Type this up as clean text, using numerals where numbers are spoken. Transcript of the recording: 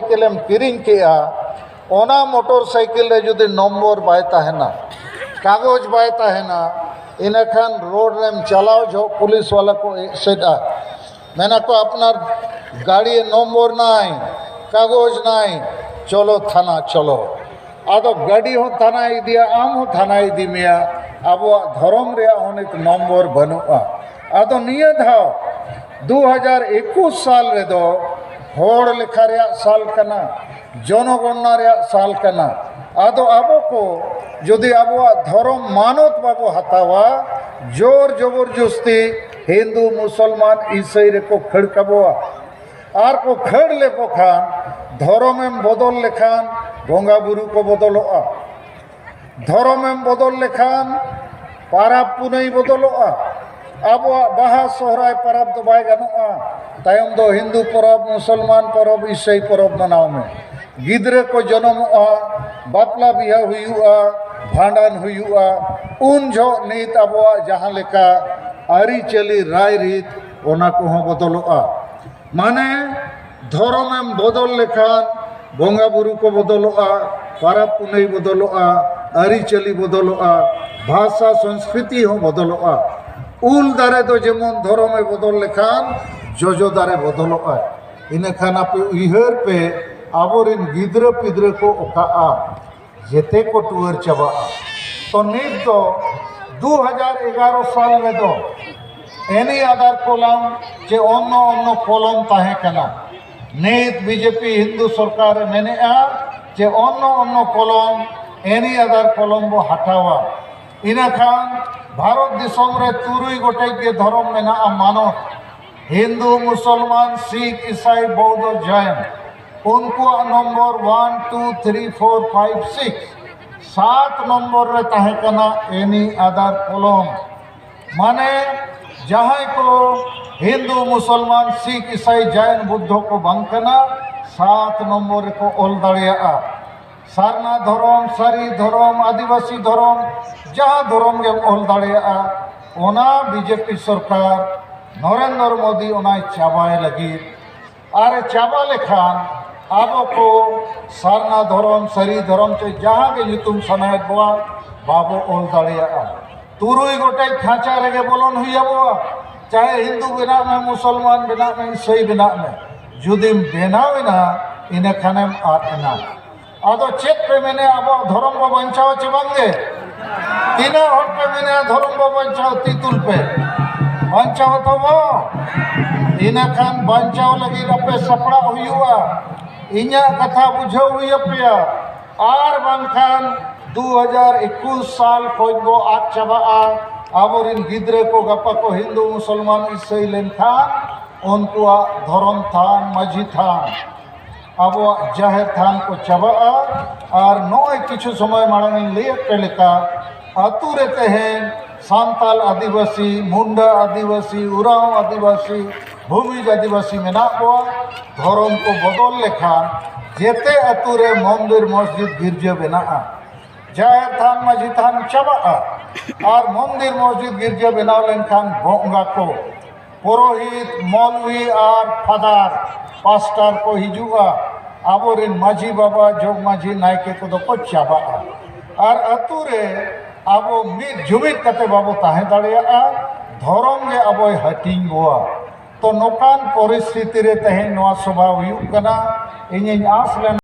साइकिलेम किरिंग केआ ओना motor cycle रे जुदी number bye ताहेना कागज बाय ताहेना इनखान रोड रेम चलाओ जो पुलिस वाला को सेटा मेना को अपनार गाड़ी नम्बर नाई कागज नाई चलो थाना चलो आदो गाड़ी हो थाना इदिया आम हो थाना इदी मिया अब धर्म रे अनेक नम्बर बनुआ आदो निया धाव 2021 साल रे दो होड़ लेखा रे साल कना जनगणना रे साल कना आदो आबो को यदि आबो धर्म मानत बाबो हतावा जोर जबरदस्ती हिंदू मुसलमान ईसाई रे को खड़काबोआ आर को खड़ ले को खान धर्म में बदल लेखान बंगा बुरु को बदलोआ धर्म में बदल लेखान पाराब पुनई बदलोआ अब बाहा सोहराय परब तो बाय गानोआ तायम दो हिंदू परब मुसलमान परब ईसाई परब मनाव में गिद्रे को जन्मोआ बापला बिहा हुआ भांडन हुआ उन जो नीत अब जहाँ लेका आरी चली राय रीत ओना को हो बदलोआ माने धर्म में बदल लेखान बंगा बुरु को बदलोआ पाराब पुनई बदलोआ आरी चली बदलोआ भाषा संस्कृति हो बदलोआ उल दारे दो जेमन धर्म में बदल लेखान जोजो दारे बदलोआ इन खान आप उहर पे आबोरिन गिद्र पिद्र को ओका जेते को टूर चाबा तो नित दो 2011 साल में दो एनी आधार कोलम जे अन्य अन्य कोलम ताहे कना नित बीजेपी हिंदू सरकार मेने जे अन्य अन्य कोलम एनी आधार कोलम बो हटावा इना खान भारत दिसम रे तुरुई गोटे के धर्म मेना मानो हिंदू मुसलमान सिख ईसाई बौद्ध जैन उनको नंबर 1 2 3 4 5 6 7 नंबर रे ताहे कना एनी आधार कोलम माने जहाँ को हिंदू मुसलमान सिख ईसाई जैन बुद्ध को बंकना 7 नंबर को ओल दाड़िया सारना धर्म सारी धर्म आदिवासी धर्म जहाँ धर्म के ओल दाड़िया ओना बीजेपी सरकार नरेंद्र मोदी ओना चाबाए लगी आरे चाबा लेखान आबो को सारना धर्म सारी धर्म से जहाँ के नितुम सनायत बोआ बाबो ओल दाड़िया तुरुई गोटे खाँचा रेगे बोलन हुई अब चाहे हिंदू बना में मुसलमान बना में ईसाई बना में जुदिम बनावेना इन खानेम आना आदो चेक पे मैंने अब धर्म बो बंचाओ चे बांगे तीना हट पे मैंने धर्म बो बंचाओ तीतुल पे बंचाओ तो वो इन खान बंचाओ लगी रपे सपड़ा हुआ इन्या कथा बुझो हुई अपया आर बांखान 2021 साल खोज गो आज चाबा आबोरिन गिद्रे को गपा को हिंदू मुसलमान ईसाई लेन खान उनको धर्म थान माझी थान अब जाहिर थान को चाबा और नय किछु समय मांग ले लेका अतु रहते हैं सांताल आदिवासी मुंडा आदिवासी उराव आदिवासी भूमिज आदिवासी मेना को धर्म को बदल लेखान जेते अतु रे मंदिर मस्जिद गिरजा बना जाहिर थान माझी थान चाबा और मंदिर मस्जिद गिरजा बनाव लेनखान बंगा को पुरोहित मौलवी और फादर पास्टर को हिजुआ आबोरिन माझी बाबा जोग माझी नायके को चाबा और अतु रे आबो मिद जुमिद कते बाबो ताहे दाड़िया धर्म गे आबो हटिंग गोआ तो नोकान परिस्थिति रे तहे नवा सभा हुयुग कना इᱧ आस लेना